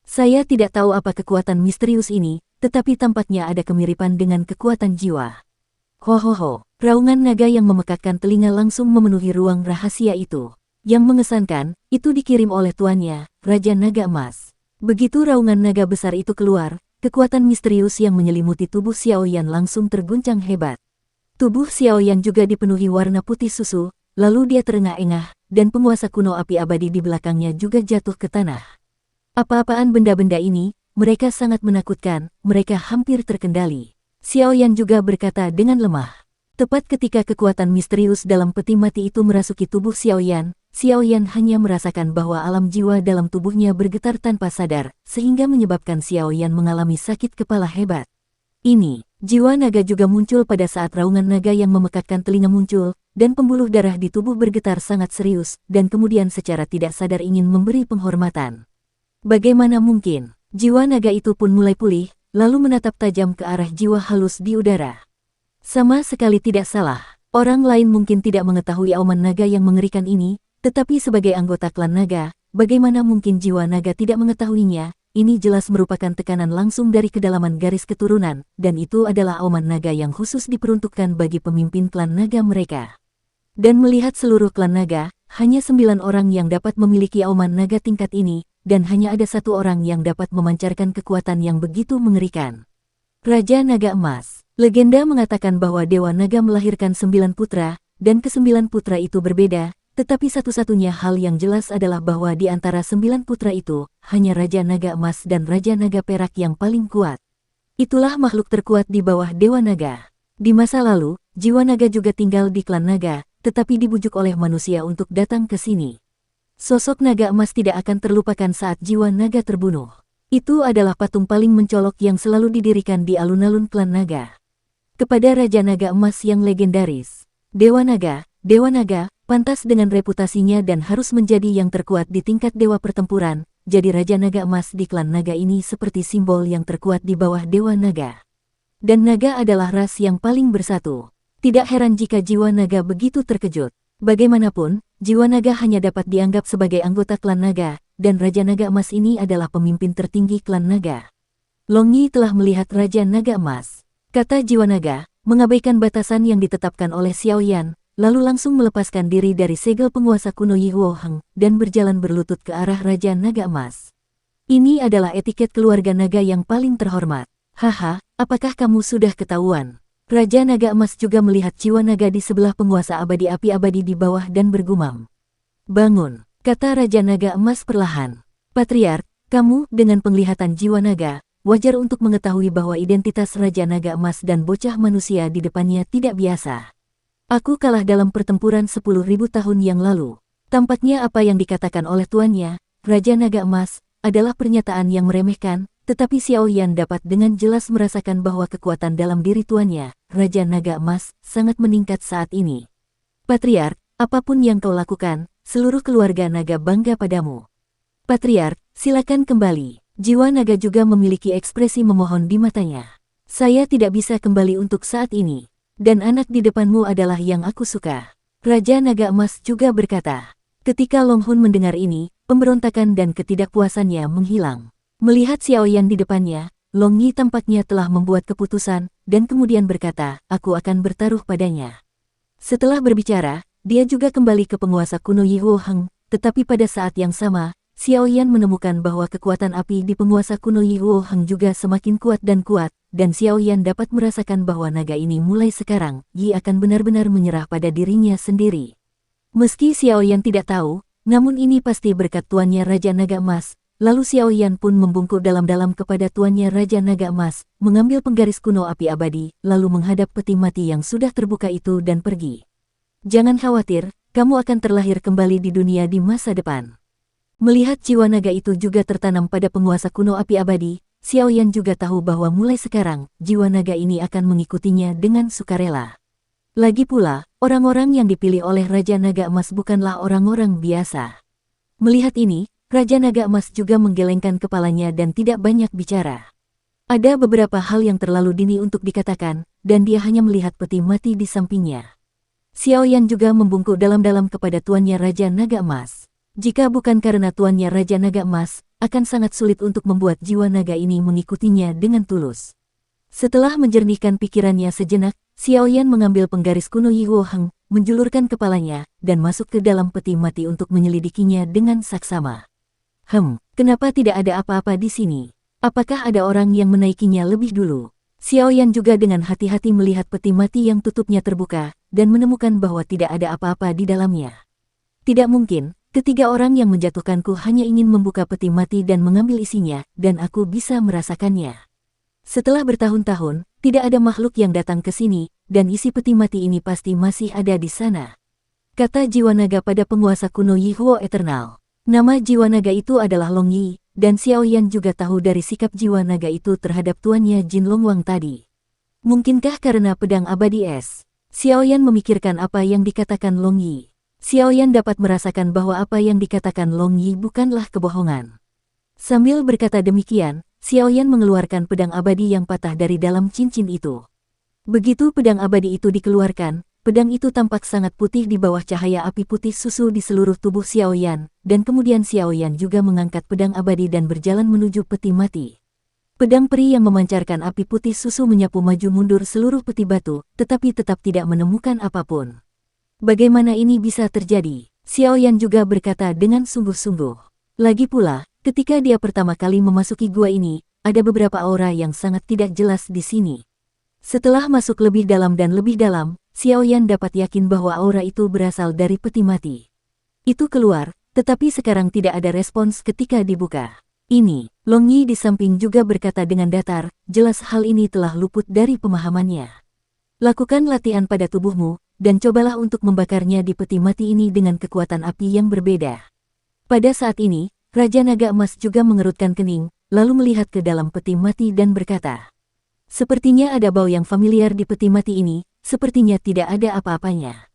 "Saya tidak tahu apa kekuatan misterius ini, tetapi tampaknya ada kemiripan dengan kekuatan jiwa." Ho, raungan naga yang memekakkan telinga langsung memenuhi ruang rahasia itu. Yang mengesankan, itu dikirim oleh tuannya, Raja Naga Emas. Begitu raungan naga besar itu keluar, kekuatan misterius yang menyelimuti tubuh Xiao Yan langsung terguncang hebat. Tubuh Xiao Yan juga dipenuhi warna putih susu, lalu dia terengah-engah, dan penguasa kuno api abadi di belakangnya juga jatuh ke tanah. Apa-apaan benda-benda ini, mereka sangat menakutkan, mereka hampir terkendali. Xiao Yan juga berkata dengan lemah. Tepat ketika kekuatan misterius dalam peti mati itu merasuki tubuh Xiao Yan hanya merasakan bahwa alam jiwa dalam tubuhnya bergetar tanpa sadar, sehingga menyebabkan Xiao Yan mengalami sakit kepala hebat. Ini, jiwa naga juga muncul pada saat raungan naga yang memekakkan telinga muncul, dan pembuluh darah di tubuh bergetar sangat serius, dan kemudian secara tidak sadar ingin memberi penghormatan. Bagaimana mungkin? Jiwa naga itu pun mulai pulih, lalu menatap tajam ke arah jiwa halus di udara. Sama sekali tidak salah, orang lain mungkin tidak mengetahui auman naga yang mengerikan ini, tetapi sebagai anggota klan naga, bagaimana mungkin jiwa naga tidak mengetahuinya? Ini jelas merupakan tekanan langsung dari kedalaman garis keturunan, dan itu adalah auman naga yang khusus diperuntukkan bagi pemimpin klan naga mereka. Dan melihat seluruh klan naga, hanya 9 orang yang dapat memiliki auman naga tingkat ini, dan hanya ada 1 orang yang dapat memancarkan kekuatan yang begitu mengerikan. Raja Naga Emas. Legenda mengatakan bahwa Dewa Naga melahirkan 9 putra, dan ke-9 putra itu berbeda. Tetapi satu-satunya hal yang jelas adalah bahwa di antara 9 putra itu, hanya Raja Naga Emas dan Raja Naga Perak yang paling kuat. Itulah makhluk terkuat di bawah Dewa Naga. Di masa lalu, jiwa naga juga tinggal di klan naga, tetapi dibujuk oleh manusia untuk datang ke sini. Sosok Naga Emas tidak akan terlupakan saat jiwa naga terbunuh. Itu adalah patung paling mencolok yang selalu didirikan di alun-alun klan naga. Kepada Raja Naga Emas yang legendaris, Dewa Naga, pantas dengan reputasinya dan harus menjadi yang terkuat di tingkat dewa pertempuran, jadi Raja Naga Emas di klan naga ini seperti simbol yang terkuat di bawah Dewa Naga. Dan naga adalah ras yang paling bersatu. Tidak heran jika jiwa naga begitu terkejut. Bagaimanapun, jiwa naga hanya dapat dianggap sebagai anggota klan naga, dan Raja Naga Emas ini adalah pemimpin tertinggi klan naga. Long Yi telah melihat Raja Naga Emas, kata jiwa naga, mengabaikan batasan yang ditetapkan oleh Xiao Yan, lalu langsung melepaskan diri dari segel penguasa kuno Yi Huo Heng, dan berjalan berlutut ke arah Raja Naga Emas. Ini adalah etiket keluarga naga yang paling terhormat. Haha, apakah kamu sudah ketahuan? Raja Naga Emas juga melihat jiwa naga di sebelah penguasa abadi api abadi di bawah dan bergumam. Bangun, kata Raja Naga Emas perlahan. Patriark, kamu dengan penglihatan jiwa naga, wajar untuk mengetahui bahwa identitas Raja Naga Emas dan bocah manusia di depannya tidak biasa. Aku kalah dalam pertempuran 10.000 tahun yang lalu. Tampaknya apa yang dikatakan oleh tuannya, Raja Naga Emas, adalah pernyataan yang meremehkan, tetapi Xiao Yan dapat dengan jelas merasakan bahwa kekuatan dalam diri tuannya, Raja Naga Emas, sangat meningkat saat ini. Patriark, apapun yang kau lakukan, seluruh keluarga naga bangga padamu. Patriark, silakan kembali. Jiwa naga juga memiliki ekspresi memohon di matanya. Saya tidak bisa kembali untuk saat ini. Dan anak di depanmu adalah yang aku suka. Raja Naga Emas juga berkata. Ketika Long Hun mendengar ini, pemberontakan dan ketidakpuasannya menghilang. Melihat Xiao Yan di depannya, Long Yi tampaknya telah membuat keputusan, dan kemudian berkata, aku akan bertaruh padanya. Setelah berbicara, dia juga kembali ke penguasa kuno Yi Huo Heng, tetapi pada saat yang sama, Xiao Yan menemukan bahwa kekuatan api di penguasa kuno Yi Huo Heng juga semakin kuat, dan Xiao Yan dapat merasakan bahwa naga ini mulai sekarang, Yi akan benar-benar menyerah pada dirinya sendiri. Meski Xiao Yan tidak tahu, namun ini pasti berkat tuannya Raja Naga Emas. Lalu Xiao Yan pun membungkuk dalam-dalam kepada tuannya Raja Naga Emas, mengambil penggaris kuno api abadi, lalu menghadap peti mati yang sudah terbuka itu dan pergi. Jangan khawatir, kamu akan terlahir kembali di dunia di masa depan. Melihat jiwa naga itu juga tertanam pada penguasa kuno api abadi, Xiao Yan juga tahu bahwa mulai sekarang, jiwa naga ini akan mengikutinya dengan sukarela. Lagi pula, orang-orang yang dipilih oleh Raja Naga Emas bukanlah orang-orang biasa. Melihat ini, Raja Naga Emas juga menggelengkan kepalanya dan tidak banyak bicara. Ada beberapa hal yang terlalu dini untuk dikatakan, dan dia hanya melihat peti mati di sampingnya. Xiao Yan juga membungkuk dalam-dalam kepada tuannya Raja Naga Emas. Jika bukan karena tuannya Raja Naga Emas, akan sangat sulit untuk membuat jiwa naga ini mengikutinya dengan tulus. Setelah menjernihkan pikirannya sejenak, Xiao Yan mengambil penggaris kuno Yi Huo Heng, menjulurkan kepalanya, dan masuk ke dalam peti mati untuk menyelidikinya dengan saksama. Kenapa tidak ada apa-apa di sini? Apakah ada orang yang menaikinya lebih dulu? Xiao Yan juga dengan hati-hati melihat peti mati yang tutupnya terbuka, dan menemukan bahwa tidak ada apa-apa di dalamnya. Tidak mungkin. Ketiga orang yang menjatuhkanku hanya ingin membuka peti mati dan mengambil isinya, dan aku bisa merasakannya. Setelah bertahun-tahun, tidak ada makhluk yang datang ke sini, dan isi peti mati ini pasti masih ada di sana. Kata jiwa naga pada penguasa kuno Yi Huo Eternal. Nama jiwa naga itu adalah Long Yi, dan Xiao Yan juga tahu dari sikap jiwa naga itu terhadap tuannya Jin Longwang tadi. Mungkinkah karena pedang abadi es? Xiao Yan memikirkan apa yang dikatakan Long Yi. Xiao Yan dapat merasakan bahwa apa yang dikatakan Long Yi bukanlah kebohongan. Sambil berkata demikian, Xiao Yan mengeluarkan pedang abadi yang patah dari dalam cincin itu. Begitu pedang abadi itu dikeluarkan, pedang itu tampak sangat putih di bawah cahaya api putih susu di seluruh tubuh Xiao Yan, dan kemudian Xiao Yan juga mengangkat pedang abadi dan berjalan menuju peti mati. Pedang peri yang memancarkan api putih susu menyapu maju mundur seluruh peti batu, tetapi tetap tidak menemukan apapun. Bagaimana ini bisa terjadi? Xiao Yan juga berkata dengan sungguh-sungguh. Lagi pula, ketika dia pertama kali memasuki gua ini, ada beberapa aura yang sangat tidak jelas di sini. Setelah masuk lebih dalam dan lebih dalam, Xiao Yan dapat yakin bahwa aura itu berasal dari peti mati. Itu keluar, tetapi sekarang tidak ada respons ketika dibuka. Ini, Long Yi di samping juga berkata dengan datar, jelas hal ini telah luput dari pemahamannya. Lakukan latihan pada tubuhmu, dan cobalah untuk membakarnya di peti mati ini dengan kekuatan api yang berbeda. Pada saat ini, Raja Naga Emas juga mengerutkan kening, lalu melihat ke dalam peti mati dan berkata, sepertinya ada bau yang familiar di peti mati ini, sepertinya tidak ada apa-apanya.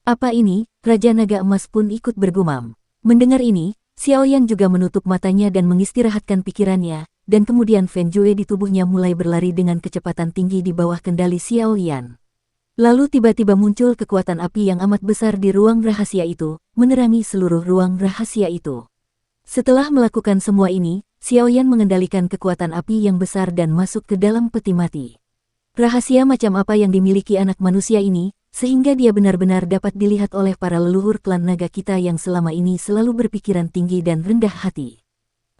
Apa ini? Raja Naga Emas pun ikut bergumam. Mendengar ini, Xiao Yan juga menutup matanya dan mengistirahatkan pikirannya, dan kemudian Fen Jue di tubuhnya mulai berlari dengan kecepatan tinggi di bawah kendali Xiao Yan. Lalu tiba-tiba muncul kekuatan api yang amat besar di ruang rahasia itu, menerangi seluruh ruang rahasia itu. Setelah melakukan semua ini, Xiao Yan mengendalikan kekuatan api yang besar dan masuk ke dalam peti mati. Rahasia macam apa yang dimiliki anak manusia ini, sehingga dia benar-benar dapat dilihat oleh para leluhur klan naga kita yang selama ini selalu berpikiran tinggi dan rendah hati.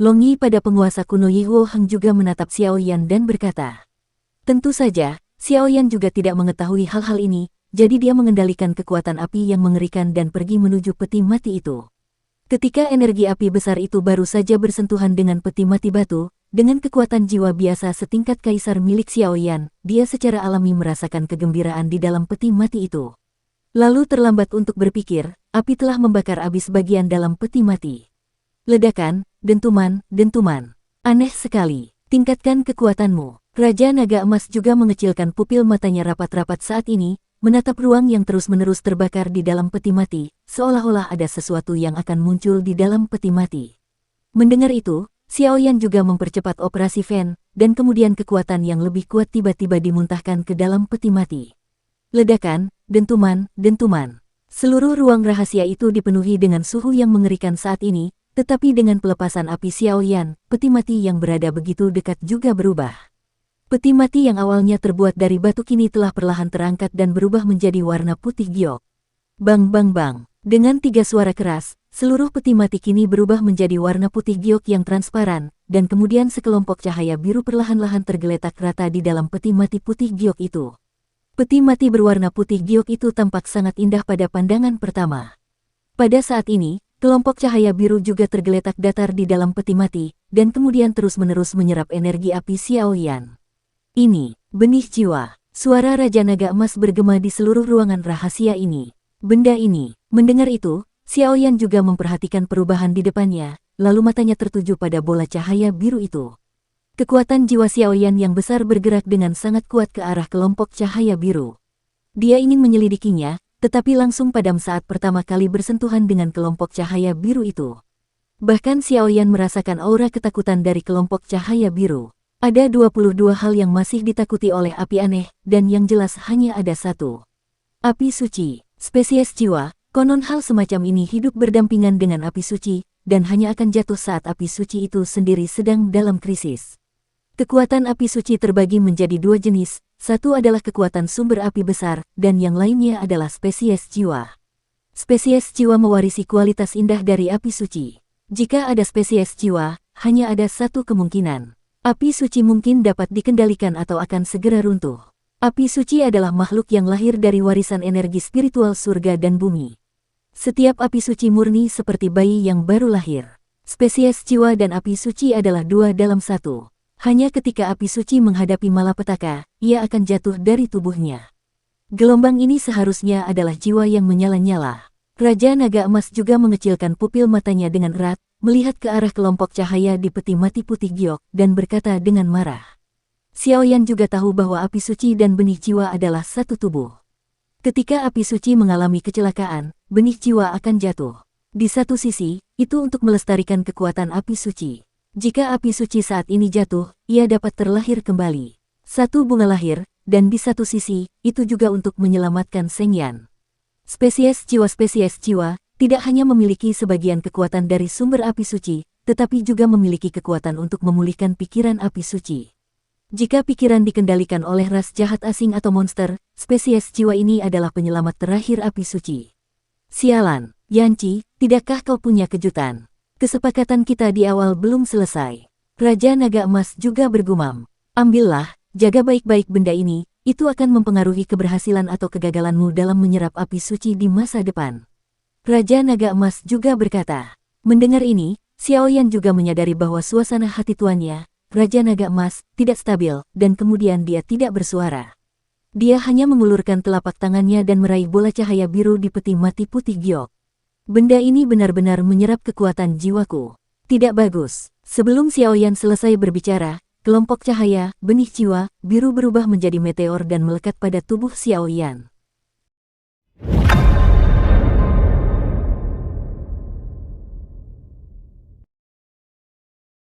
Long Yi pada penguasa kuno Yi Huo Heng juga menatap Xiao Yan dan berkata, tentu saja, Xiao Yan juga tidak mengetahui hal-hal ini, jadi dia mengendalikan kekuatan api yang mengerikan dan pergi menuju peti mati itu. Ketika energi api besar itu baru saja bersentuhan dengan peti mati batu, dengan kekuatan jiwa biasa setingkat kaisar milik Xiao Yan, dia secara alami merasakan kegembiraan di dalam peti mati itu. Lalu terlambat untuk berpikir, api telah membakar habis bagian dalam peti mati. Ledakan, dentuman, dentuman. Aneh sekali, tingkatkan kekuatanmu. Raja Naga Emas juga mengecilkan pupil matanya rapat-rapat saat ini, menatap ruang yang terus-menerus terbakar di dalam peti mati, seolah-olah ada sesuatu yang akan muncul di dalam peti mati. Mendengar itu, Xiao Yan juga mempercepat operasi Fen, dan kemudian kekuatan yang lebih kuat tiba-tiba dimuntahkan ke dalam peti mati. Ledakan, dentuman, dentuman. Seluruh ruang rahasia itu dipenuhi dengan suhu yang mengerikan saat ini, tetapi dengan pelepasan api Xiao Yan, peti mati yang berada begitu dekat juga berubah. Peti mati yang awalnya terbuat dari batu kini telah perlahan terangkat dan berubah menjadi warna putih giok. Bang bang bang. Dengan 3 suara keras, seluruh peti mati kini berubah menjadi warna putih giok yang transparan, dan kemudian sekelompok cahaya biru perlahan-lahan tergeletak rata di dalam peti mati putih giok itu. Peti mati berwarna putih giok itu tampak sangat indah pada pandangan pertama. Pada saat ini, kelompok cahaya biru juga tergeletak datar di dalam peti mati, dan kemudian terus-menerus menyerap energi api Xiao Yan. Ini, benih jiwa. Suara Raja Naga Emas bergema di seluruh ruangan rahasia ini. Benda ini. Mendengar itu, Xiao Yan juga memperhatikan perubahan di depannya, lalu matanya tertuju pada bola cahaya biru itu. Kekuatan jiwa Xiaoyan yang besar bergerak dengan sangat kuat ke arah kelompok cahaya biru. Dia ingin menyelidikinya, tetapi langsung padam saat pertama kali bersentuhan dengan kelompok cahaya biru itu. Bahkan Xiaoyan merasakan aura ketakutan dari kelompok cahaya biru. Ada 22 hal yang masih ditakuti oleh api aneh, dan yang jelas hanya ada satu. Api suci, spesies jiwa, konon hal semacam ini hidup berdampingan dengan api suci, dan hanya akan jatuh saat api suci itu sendiri sedang dalam krisis. Kekuatan api suci terbagi menjadi dua jenis, satu adalah kekuatan sumber api besar, dan yang lainnya adalah spesies jiwa. Spesies jiwa mewarisi kualitas indah dari api suci. Jika ada spesies jiwa, hanya ada satu kemungkinan. Api suci mungkin dapat dikendalikan atau akan segera runtuh. Api suci adalah makhluk yang lahir dari warisan energi spiritual surga dan bumi. Setiap api suci murni seperti bayi yang baru lahir. Spesies jiwa dan api suci adalah dua dalam satu. Hanya ketika api suci menghadapi malapetaka, ia akan jatuh dari tubuhnya. Gelombang ini seharusnya adalah jiwa yang menyala-nyala. Raja Naga Emas juga mengecilkan pupil matanya dengan erat, melihat ke arah kelompok cahaya di peti mati putih giok, dan berkata dengan marah. Xiaoyan juga tahu bahwa api suci dan benih jiwa adalah satu tubuh. Ketika api suci mengalami kecelakaan, benih jiwa akan jatuh. Di satu sisi, itu untuk melestarikan kekuatan api suci. Jika api suci saat ini jatuh, ia dapat terlahir kembali. Satu bunga lahir, dan di satu sisi, itu juga untuk menyelamatkan Seng Yan. Spesies jiwa tidak hanya memiliki sebagian kekuatan dari sumber api suci, tetapi juga memiliki kekuatan untuk memulihkan pikiran api suci. Jika pikiran dikendalikan oleh ras jahat asing atau monster, spesies jiwa ini adalah penyelamat terakhir api suci. Sialan, Yanci, tidakkah kau punya kejutan? Kesepakatan kita di awal belum selesai. Raja Naga Emas juga bergumam. Ambillah, jaga baik-baik benda ini, itu akan mempengaruhi keberhasilan atau kegagalanmu dalam menyerap api suci di masa depan. Raja Naga Emas juga berkata. Mendengar ini, Xiaoyan juga menyadari bahwa suasana hati tuannya, Raja Naga Emas, tidak stabil, dan kemudian dia tidak bersuara. Dia hanya mengulurkan telapak tangannya dan meraih bola cahaya biru di peti mati putih giok. Benda ini benar-benar menyerap kekuatan jiwaku. Tidak bagus. Sebelum Xiaoyan selesai berbicara, kelompok cahaya, benih jiwa, biru berubah menjadi meteor dan melekat pada tubuh Xiaoyan.